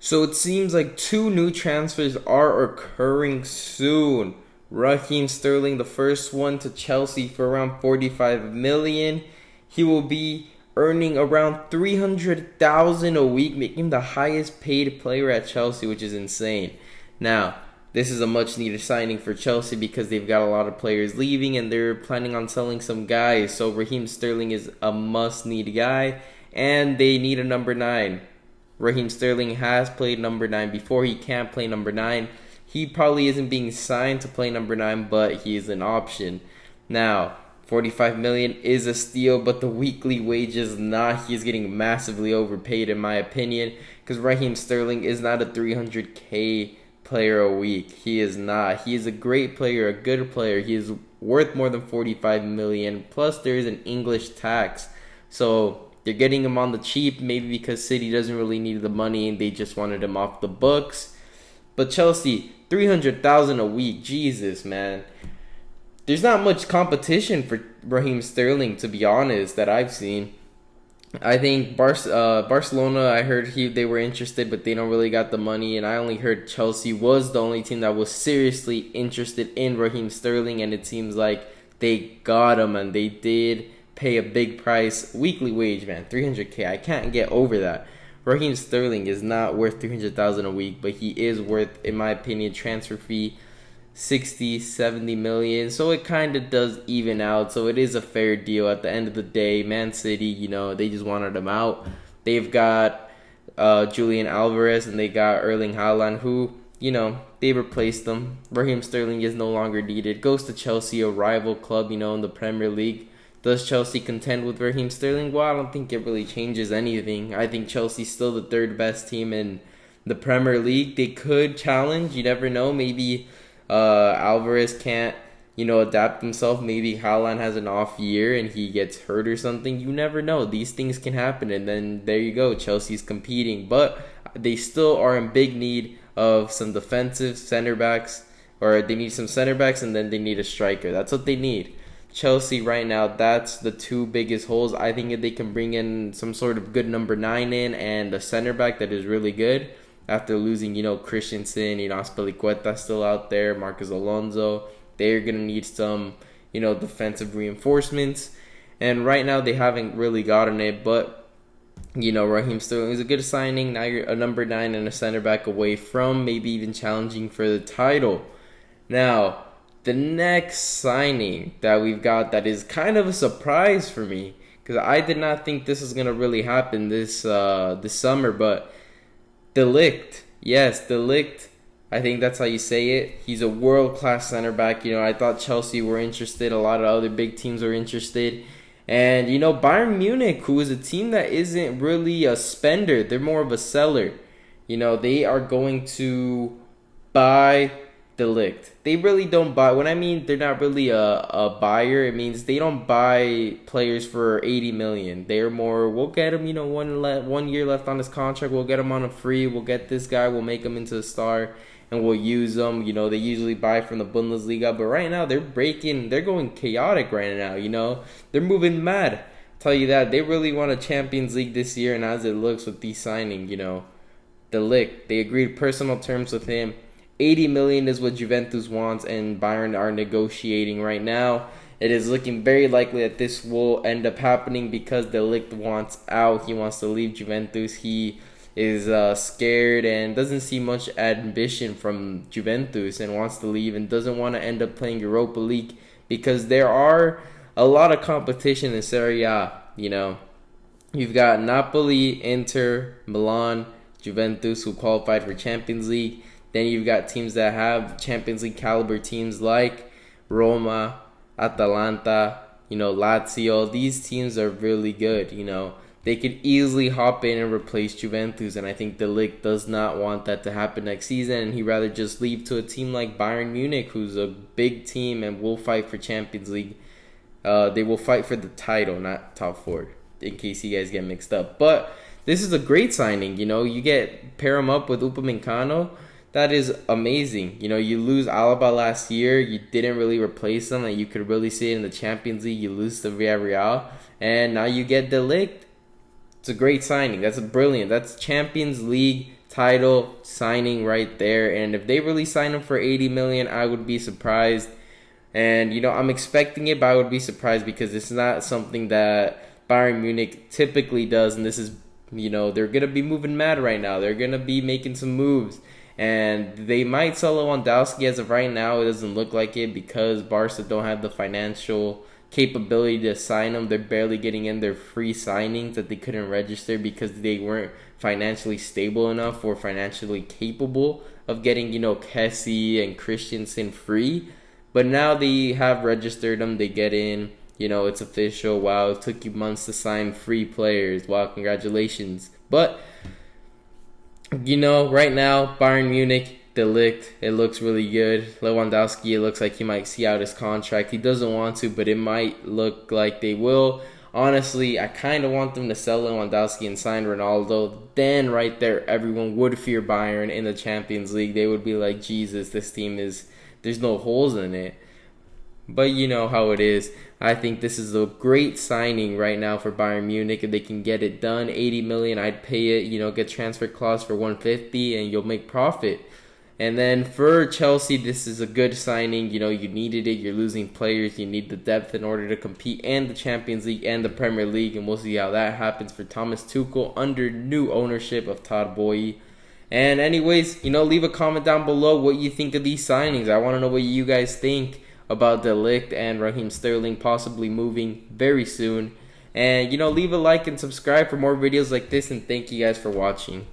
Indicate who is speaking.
Speaker 1: So it seems like two new transfers are occurring soon. Raheem Sterling, the first one to Chelsea for around 45 million. He will be earning around 300,000 a week, making him the highest paid player at Chelsea, which is insane. Now, this is a much needed signing for Chelsea because they've got a lot of players leaving and they're planning on selling some guys. So Raheem Sterling is a must need guy and they need a number 9. Raheem Sterling has played number 9 before. He can't play number 9. He probably isn't being signed to play number 9, but he is an option. Now, 45 million is a steal, but the weekly wage is not. He's getting massively overpaid in my opinion because Raheem Sterling is not a 300k player a week. He is not. He is a great player, a good player. He is worth more than 45 million. Plus there is an English tax. So they're getting him on the cheap, maybe because City doesn't really need the money and they just wanted him off the books. But Chelsea, 300,000 a week. Jesus, man. There's not much competition for Raheem Sterling, to be honest, that I've seen. I think Barcelona, I heard they were interested, but they don't really got the money. And I only heard Chelsea was the only team that was seriously interested in Raheem Sterling. And it seems like they got him, and they did pay a big price. Weekly wage, man, 300k. I can't get over that. Raheem Sterling is not worth 300,000 a week, but he is worth, in my opinion, transfer fee 60, 70 million. So it kind of does even out. So it is a fair deal at the end of the day. Man City, they just wanted him out. They've got Julian Alvarez and they got Erling Haaland, who, they replaced them. Raheem Sterling is no longer needed. Goes to Chelsea, a rival club, in the Premier League. Does Chelsea contend with Raheem Sterling? Well, I don't think it really changes anything. I think Chelsea's still the third best team in the Premier League. They could challenge. You never know. Maybe Alvarez can't, adapt himself. Maybe Haaland has an off year and he gets hurt or something. You never know. These things can happen. And then there you go. Chelsea's competing. But they still are in big need of some defensive center backs. Or they need some center backs and then they need a striker. That's what they need. Chelsea right now, that's the two biggest holes. I think if they can bring in some sort of good number 9 in and a center back that is really good after losing, Christensen, Azpilicueta still out there, Marcos Alonso, they're going to need some, defensive reinforcements. And right now they haven't really gotten it, but, Raheem Sterling is a good signing. Now you're a number 9 and a center back away from maybe even challenging for the title. Now, the next signing that we've got that is kind of a surprise for me because I did not think this was going to really happen this summer, but De Ligt. Yes, De Ligt. I think that's how you say it. He's a world-class center back. I thought Chelsea were interested. A lot of other big teams were interested. And, Bayern Munich, who is a team that isn't really a spender. They're more of a seller. They are going to buy De Ligt. They really don't buy. When I mean they're not really a buyer, it means they don't buy players for 80 million. They're more, we'll get him, 1 year left on his contract. We'll get him on a free. We'll get this guy. We'll make him into a star, and we'll use them. They usually buy from the Bundesliga, but right now they're going chaotic right now. They're moving mad. I'll tell you that. They really want a Champions League this year, and as it looks with these signing, De Ligt, they agreed personal terms with him. 80 million is what Juventus wants, and Bayern are negotiating right now. It is looking very likely that this will end up happening because De Ligt wants out. He wants to leave Juventus. He is scared and doesn't see much ambition from Juventus and wants to leave and doesn't want to end up playing Europa League because there are a lot of competition in Serie A. You've got Napoli, Inter, Milan, Juventus who qualified for Champions League. Then you've got teams that have Champions League caliber teams like Roma, Atalanta, Lazio. These teams are really good, They could easily hop in and replace Juventus, and I think De Ligt does not want that to happen next season, and he'd rather just leave to a team like Bayern Munich, who's a big team and will fight for Champions League. They will fight for the title, not top 4, in case you guys get mixed up. But this is a great signing, You pair him up with Upamecano. That is amazing. You lose Alaba last year. You didn't really replace them. And you could really see it in the Champions League. You lose to Villarreal. And now you get De Ligt. It's a great signing. That's brilliant. That's Champions League title signing right there. And if they really sign him for 80 million, I would be surprised. And, I'm expecting it, but I would be surprised because it's not something that Bayern Munich typically does. And this is, they're going to be moving mad right now. They're going to be making some moves. And they might sell Lewandowski as of right now. It doesn't look like it because Barca don't have the financial capability to sign him. They're barely getting in their free signings that they couldn't register because they weren't financially stable enough or financially capable of getting, Kessie and Christensen free. But now they have registered them. They get in. It's official. Wow, it took you months to sign free players. Wow, congratulations. But, right now, Bayern Munich, De Ligt, it looks really good. Lewandowski, it looks like he might see out his contract. He doesn't want to, but it might look like they will. Honestly, I kind of want them to sell Lewandowski and sign Ronaldo. Then, right there, everyone would fear Bayern in the Champions League. They would be like, Jesus, this team there's no holes in it. But you know how it is. I think this is a great signing right now for Bayern Munich. If they can get it done, 80 million, I'd pay it. Get transfer clause for 150 and you'll make profit. And then for Chelsea, this is a good signing. You needed it. You're losing players. You need the depth in order to compete in the Champions League and the Premier League. And we'll see how that happens for Thomas Tuchel under new ownership of Todd Boehly. And anyways, leave a comment down below what you think of these signings. I want to know what you guys think about De Ligt and Raheem Sterling possibly moving very soon. And, leave a like and subscribe for more videos like this. And thank you guys for watching.